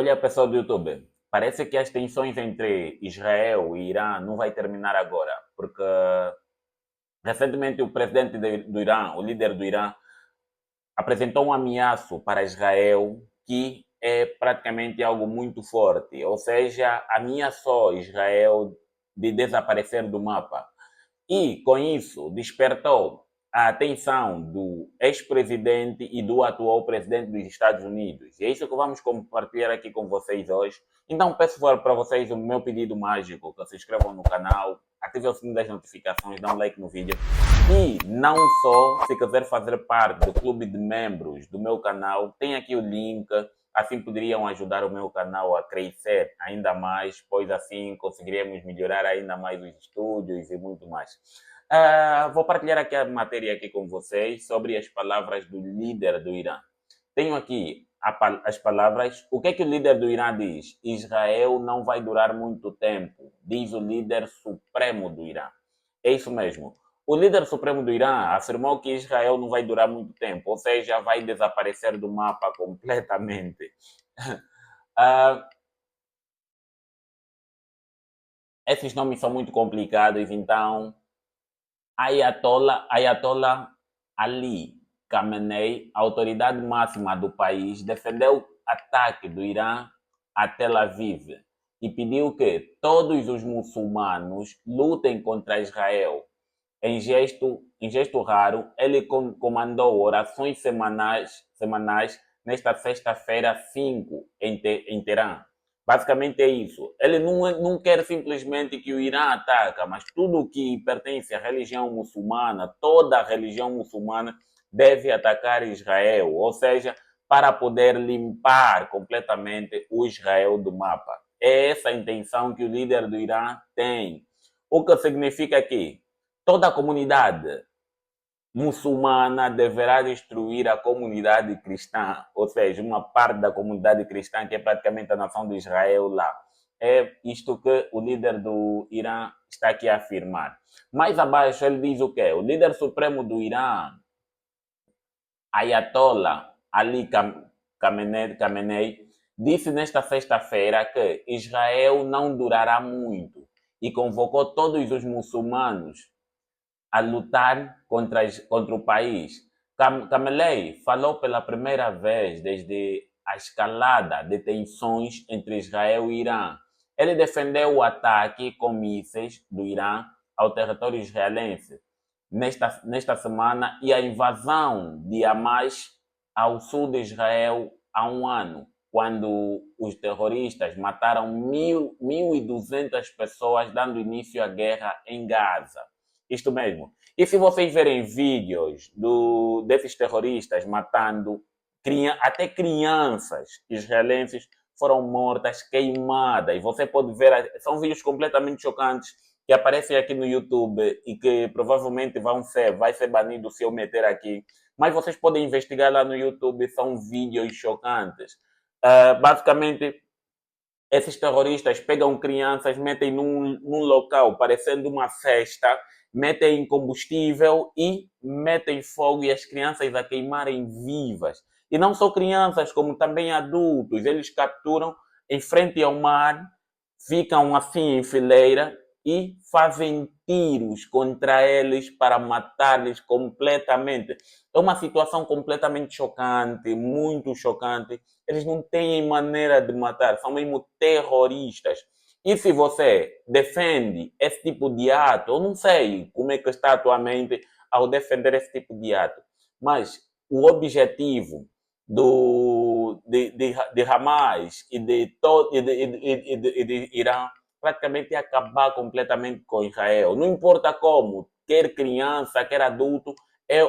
Olha, pessoal do YouTube, parece que as tensões entre Israel e Irã não vai terminar agora, porque recentemente o presidente do Irã, o líder do Irã, apresentou um ameaço para Israel que é praticamente algo muito forte, ou seja, ameaçou Israel de desaparecer do mapa. E, com isso, despertou a atenção do ex-presidente e do atual presidente dos Estados Unidos. E é isso que vamos compartilhar aqui com vocês hoje. Então, peço para vocês o meu pedido mágico, que se inscrevam no canal, ativem o sininho das notificações, dão um like no vídeo. E não só, se quiser fazer parte do clube de membros do meu canal, tem aqui o link. Assim poderiam ajudar o meu canal a crescer ainda mais, pois assim conseguiríamos melhorar ainda mais os estúdios e muito mais. Vou partilhar aqui a matéria aqui com vocês sobre as palavras do líder do Irã. Tenho aqui as palavras. O que é que o líder do Irã diz? Israel não vai durar muito tempo, diz o líder supremo do Irã. É isso mesmo. O líder supremo do Irã afirmou que Israel não vai durar muito tempo, ou seja, vai desaparecer do mapa completamente. Uh, esses nomes são muito complicados, então Ayatollah Ali Khamenei, autoridade máxima do país, defendeu o ataque do Irã a Tel Aviv e pediu que todos os muçulmanos lutem contra Israel. Em gesto raro, ele comandou orações semanais nesta sexta-feira 5 em Teherã. Basicamente é isso. Ele não quer simplesmente que o Irã ataque, mas tudo que pertence à religião muçulmana, toda a religião muçulmana deve atacar Israel, ou seja, para poder limpar completamente o Israel do mapa. É essa a intenção que o líder do Irã tem. O que significa que toda a comunidade muçulmana deverá destruir a comunidade cristã, ou seja, uma parte da comunidade cristã que é praticamente a nação de Israel lá. É isto que o líder do Irã está aqui a afirmar. Mais abaixo ele diz o quê? O líder supremo do Irã, Ayatollah Ali Khamenei, disse nesta sexta-feira que Israel não durará muito e convocou todos os muçulmanos a lutar contra o país. Khamenei falou pela primeira vez desde a escalada de tensões entre Israel e Irã. Ele defendeu o ataque com mísseis do Irã ao território israelense nesta semana e a invasão de Hamas ao sul de Israel há um ano, quando os terroristas mataram 1.200 pessoas, dando início à guerra em Gaza. Isto mesmo. E se vocês verem vídeos desses terroristas matando até crianças israelenses foram mortas, queimadas. E você pode ver, são vídeos completamente chocantes que aparecem aqui no YouTube e que provavelmente vai ser banido se eu meter aqui. Mas vocês podem investigar lá no YouTube, são vídeos chocantes. Basicamente, esses terroristas pegam crianças, metem num local parecendo uma festa, metem combustível e metem fogo e as crianças a queimarem vivas. E não só crianças, como também adultos. Eles capturam em frente ao mar, ficam assim em fileira e fazem tiros contra eles para matá-los completamente. É uma situação completamente chocante, muito chocante. Eles não têm maneira de matar, são mesmo terroristas. E se você defende esse tipo de ato, eu não sei como é que está atualmente ao defender esse tipo de ato, mas o objetivo de Hamas e de Irã praticamente acabar completamente com Israel. Não importa como, quer criança, quer adulto,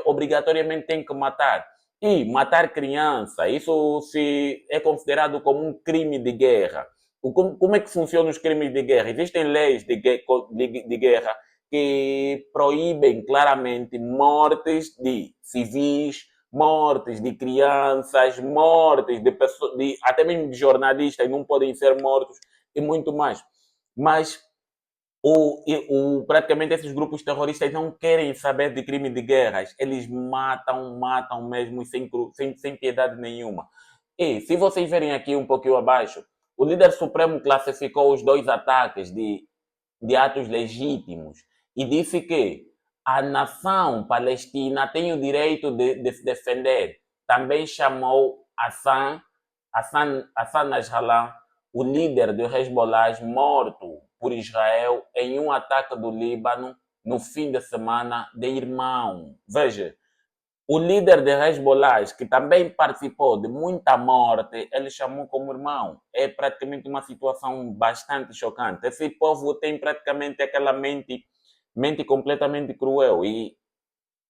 obrigatoriamente tem que matar. E matar criança, isso se é considerado como um crime de guerra. Como é que funcionam os crimes de guerra? Existem leis de guerra que proíbem claramente mortes de civis, mortes de crianças, mortes de pessoas, até mesmo de jornalistas não podem ser mortos e muito mais. Mas praticamente esses grupos terroristas não querem saber de crime de guerras. Eles matam mesmo sem piedade nenhuma. E se vocês verem aqui um pouquinho abaixo, o líder supremo classificou os dois ataques de atos legítimos e disse que a nação palestina tem o direito de se defender. Também chamou Hassan Nasrallah, o líder do Hezbollah, morto por Israel em um ataque do Líbano no fim de semana, de irmão. Veja, o líder de Hezbollah, que também participou de muita morte, ele chamou como irmão. É praticamente uma situação bastante chocante. Esse povo tem praticamente aquela mente completamente cruel e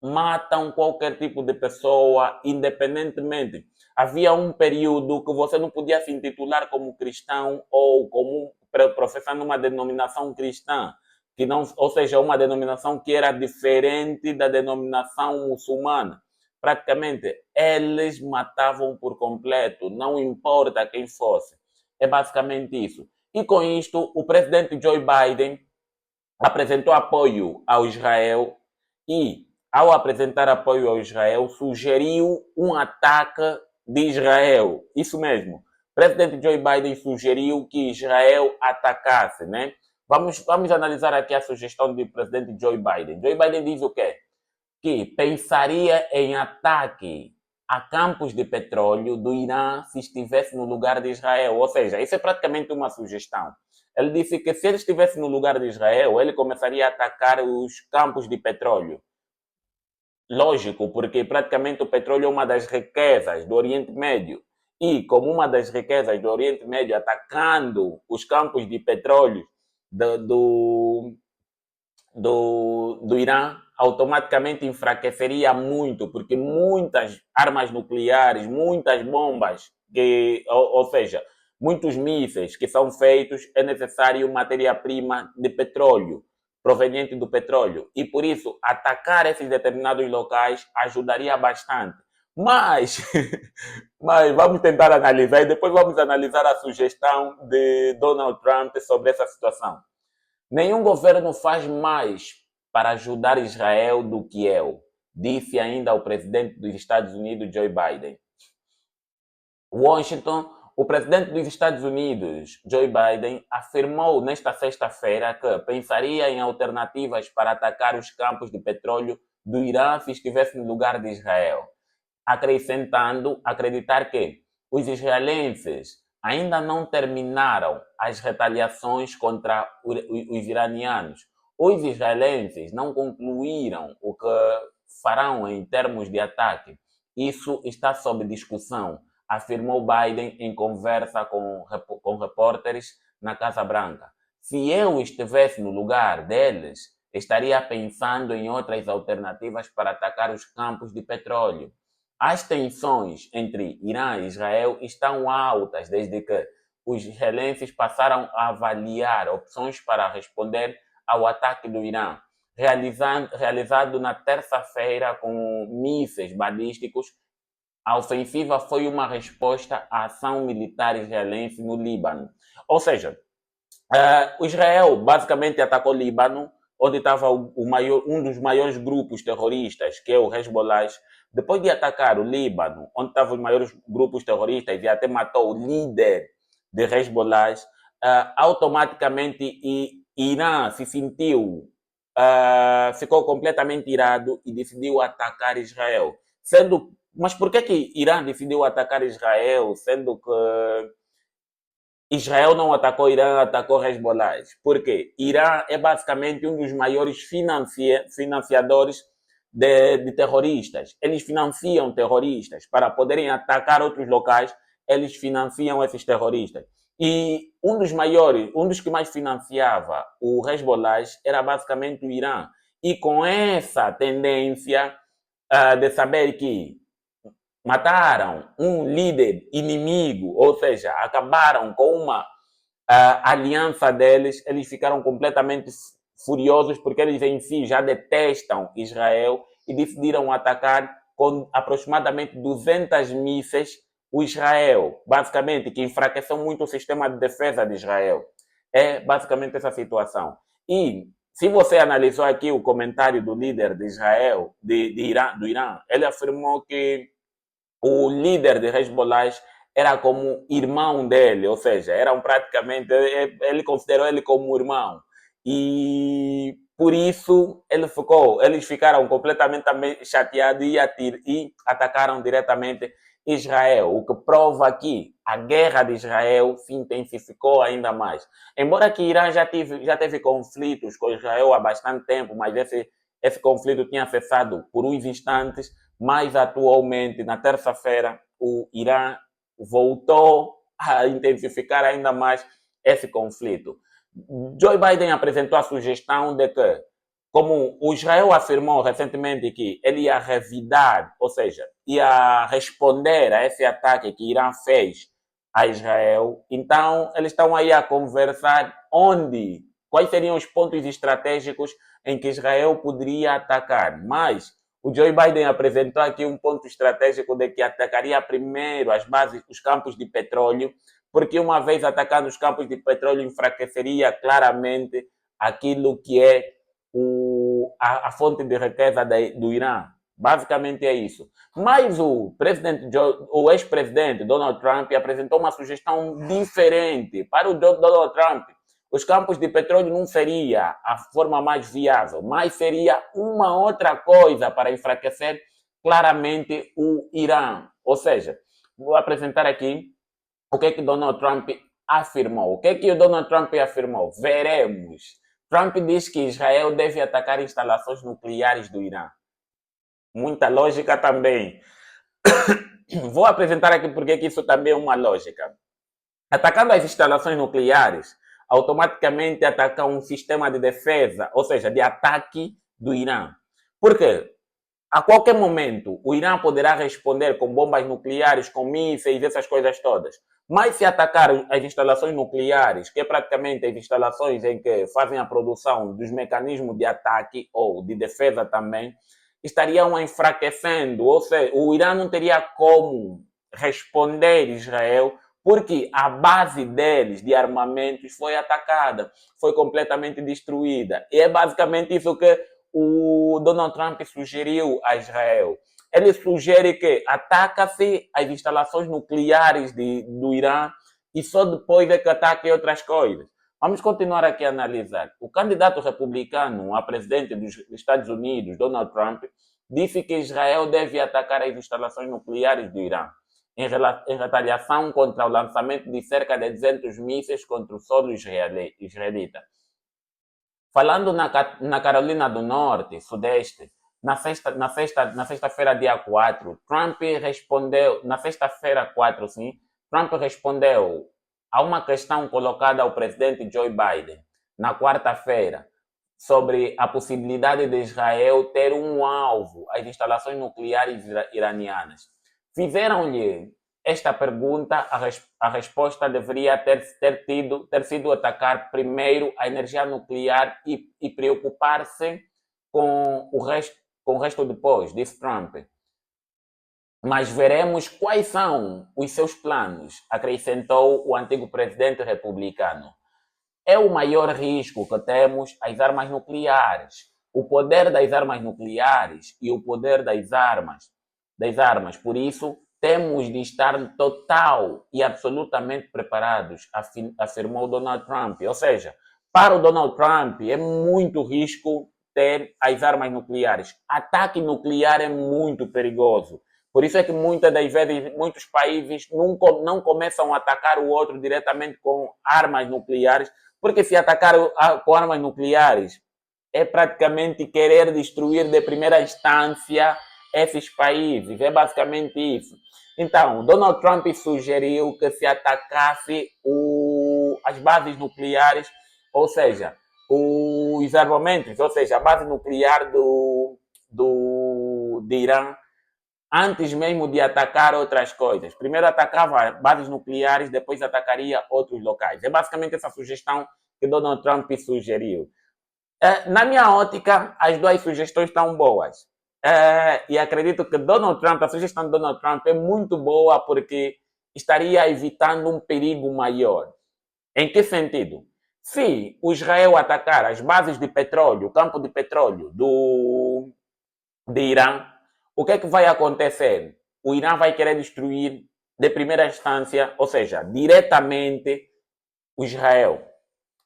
matam qualquer tipo de pessoa, independentemente. Havia um período que você não podia se intitular como cristão ou como professando uma denominação cristã, que não, ou seja, uma denominação que era diferente da denominação muçulmana. Praticamente, eles matavam por completo, não importa quem fosse. É basicamente isso. E com isto, o presidente Joe Biden apresentou apoio ao Israel e, ao apresentar apoio ao Israel, sugeriu um ataque de Israel. Isso mesmo. O presidente Joe Biden sugeriu que Israel atacasse, né? Vamos analisar aqui a sugestão do presidente Joe Biden. Joe Biden diz o quê? Que pensaria em ataque a campos de petróleo do Irã se estivesse no lugar de Israel. Ou seja, isso é praticamente uma sugestão. Ele disse que se ele estivesse no lugar de Israel, ele começaria a atacar os campos de petróleo. Lógico, porque praticamente o petróleo é uma das riquezas do Oriente Médio. E como uma das riquezas do Oriente Médio, atacando os campos de petróleo do Irã, automaticamente enfraqueceria muito, porque muitas armas nucleares, muitas bombas, ou seja, muitos mísseis que são feitos, é necessário matéria-prima de petróleo, proveniente do petróleo. E por isso, atacar esses determinados locais ajudaria bastante. Mas, mas vamos tentar analisar e depois vamos analisar a sugestão de Donald Trump sobre essa situação. Nenhum governo faz mais para ajudar Israel do que eu, disse ainda o presidente dos Estados Unidos, Joe Biden. Washington, o presidente dos Estados Unidos, Joe Biden, afirmou nesta sexta-feira que pensaria em alternativas para atacar os campos de petróleo do Irã se estivesse no lugar de Israel, acrescentando acreditar que os israelenses ainda não terminaram as retaliações contra os iranianos. Os israelenses não concluíram o que farão em termos de ataque. Isso está sob discussão, afirmou Biden em conversa com repórteres na Casa Branca. Se eu estivesse no lugar deles, estaria pensando em outras alternativas para atacar os campos de petróleo. As tensões entre Irã e Israel estão altas desde que os israelenses passaram a avaliar opções para responder ao ataque do Irã, realizado na terça-feira com mísseis balísticos. A ofensiva foi uma resposta à ação militar israelense no Líbano. Ou seja, o Israel basicamente atacou o Líbano, onde estava um dos maiores grupos terroristas, que é o Hezbollah. Depois de atacar o Líbano, onde estavam os maiores grupos terroristas, e até matou o líder de Hezbollah, automaticamente Irã se sentiu, ficou completamente irado e decidiu atacar Israel. Mas por que Irã decidiu atacar Israel, sendo que Israel não atacou Irã, atacou Hezbollah? Porque Irã é basicamente um dos maiores financiadores de terroristas. Eles financiam terroristas para poderem atacar outros locais. Eles financiam esses terroristas. E um dos que mais financiava o Hezbollah era basicamente o Irã. E com essa tendência de saber que mataram um líder inimigo, ou seja, acabaram com uma aliança deles, eles ficaram completamente furiosos porque eles em si já detestam Israel e decidiram atacar com aproximadamente 200 mísseis o Israel, basicamente, que enfraqueceu muito o sistema de defesa de Israel. É basicamente essa situação. E se você analisou aqui o comentário do líder de Israel, do Irã, ele afirmou que o líder de Hezbollah era como irmão dele, ou seja, eram praticamente, ele considerou ele como irmão. E por isso eles ficaram completamente também chateados e atacaram diretamente Israel, o que prova que a guerra de Israel se intensificou ainda mais. Embora que Irã já teve conflitos com Israel há bastante tempo, mas esse conflito tinha cessado por uns instantes, mas atualmente, na terça-feira, o Irã voltou a intensificar ainda mais esse conflito. Joe Biden apresentou a sugestão de que, como o Israel afirmou recentemente que ele ia revidar, ou seja, ia responder a esse ataque que Irã fez a Israel, então eles estão aí a conversar quais seriam os pontos estratégicos em que Israel poderia atacar. Mas o Joe Biden apresentou aqui um ponto estratégico de que atacaria primeiro as bases, os campos de petróleo, porque uma vez atacando os campos de petróleo enfraqueceria claramente aquilo que é a fonte de riqueza do Irã. Basicamente é isso. Mas o ex-presidente Donald Trump apresentou uma sugestão diferente. Para o Donald Trump, os campos de petróleo não seria a forma mais viável, mas seria uma outra coisa para enfraquecer claramente o Irã. Ou seja, vou apresentar aqui o que é que Donald Trump afirmou. O que é que o Donald Trump afirmou? Veremos. Trump diz que Israel deve atacar instalações nucleares do Irã. Muita lógica também. Vou apresentar aqui porque isso também é uma lógica. Atacando as instalações nucleares, automaticamente ataca um sistema de defesa, ou seja, de ataque do Irã. Por quê? A qualquer momento, o Irã poderá responder com bombas nucleares, com mísseis, essas coisas todas. Mas se atacar as instalações nucleares, que é praticamente as instalações em que fazem a produção dos mecanismos de ataque ou de defesa também, estariam enfraquecendo. Ou seja, o Irã não teria como responder Israel, porque a base deles de armamentos foi atacada, foi completamente destruída. E é basicamente isso que o Donald Trump sugeriu a Israel. Ele sugere que ataca-se as instalações nucleares do Irã e só depois é que ataque outras coisas. Vamos continuar aqui a analisar. O candidato republicano a presidente dos Estados Unidos, Donald Trump, disse que Israel deve atacar as instalações nucleares do Irã, em retaliação contra o lançamento de cerca de 200 mísseis contra o solo israelita. Falando na Carolina do Norte, Sudeste, na sexta-feira, dia 4, Trump respondeu, na sexta-feira 4, sim, Trump respondeu a uma questão colocada ao presidente Joe Biden, na quarta-feira, sobre a possibilidade de Israel ter um alvo, as instalações nucleares iranianas. Fizeram-lhe esta pergunta, a resposta deveria ter sido atacar primeiro a energia nuclear e preocupar-se com o resto depois, disse Trump. Mas veremos quais são os seus planos, acrescentou o antigo presidente republicano. É o maior risco que temos as armas nucleares. O poder das armas nucleares e o poder das armas. Por isso, temos de estar total e absolutamente preparados, afirmou Donald Trump. Ou seja, para o Donald Trump é muito risco ter as armas nucleares. Ataque nuclear é muito perigoso. Por isso é que muitas das vezes muitos países não começam a atacar o outro diretamente com armas nucleares, porque se atacar com armas nucleares é praticamente querer destruir de primeira instância esses países. É basicamente isso. Então, Donald Trump sugeriu que se atacasse as bases nucleares, ou seja, os armamentos, ou seja, a base nuclear de Irã, antes mesmo de atacar outras coisas. Primeiro atacava bases nucleares, depois atacaria outros locais. É basicamente essa sugestão que Donald Trump sugeriu. Na minha ótica, as duas sugestões estão boas. E acredito que a sugestão de Donald Trump é muito boa porque estaria evitando um perigo maior. Em que sentido? Se o Israel atacar as bases de petróleo, o campo de petróleo de Irã, o que é que vai acontecer? O Irã vai querer destruir de primeira instância, ou seja, diretamente o Israel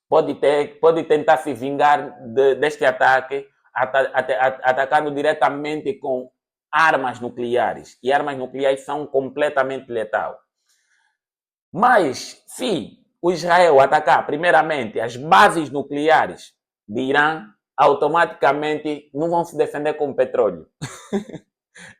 pode tentar se vingar deste ataque, atacando diretamente com armas nucleares. E armas nucleares são completamente letais. Mas, se o Israel atacar, primeiramente, as bases nucleares de Irã, automaticamente não vão se defender com petróleo.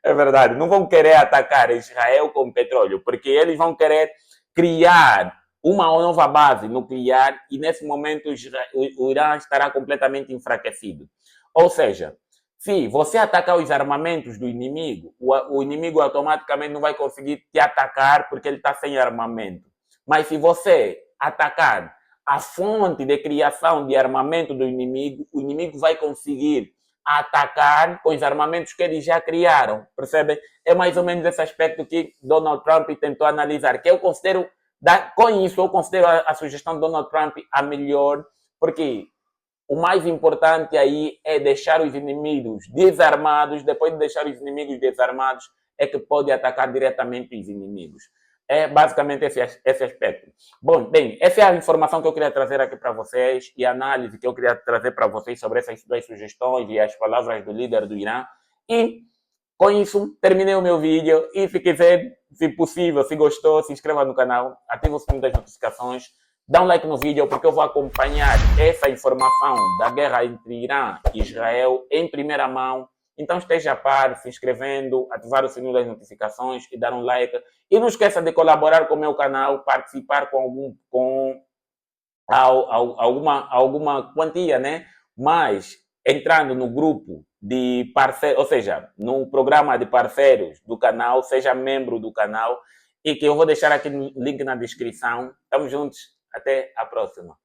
É verdade, não vão querer atacar Israel com petróleo, porque eles vão querer criar uma nova base nuclear e nesse momento o Irã estará completamente enfraquecido. Ou seja, se você atacar os armamentos do inimigo, o inimigo automaticamente não vai conseguir te atacar porque ele está sem armamento. Mas se você atacar a fonte de criação de armamento do inimigo, o inimigo vai conseguir atacar com os armamentos que eles já criaram, percebem? É mais ou menos esse aspecto que Donald Trump tentou analisar, que eu considero, com isso, eu considero a sugestão de Donald Trump a melhor, porque o mais importante aí é deixar os inimigos desarmados, depois de deixar os inimigos desarmados, é que pode atacar diretamente os inimigos. É basicamente esse aspecto. Bom, bem, essa é a informação que eu queria trazer aqui para vocês e a análise que eu queria trazer para vocês sobre essas duas sugestões e as palavras do líder do Irã. E com isso, terminei o meu vídeo. E se quiser, se possível, se gostou, se inscreva no canal, ative o sininho das notificações, dá um like no vídeo, porque eu vou acompanhar essa informação da guerra entre Irã e Israel em primeira mão. Então esteja a par, se inscrevendo, ativar o sininho das notificações e dar um like. E não esqueça de colaborar com o meu canal, participar com alguma quantia, né? Mas entrando no grupo de parceiros, ou seja, no programa de parceiros do canal, seja membro do canal, e que eu vou deixar aqui o link na descrição. Tamo juntos, até a próxima.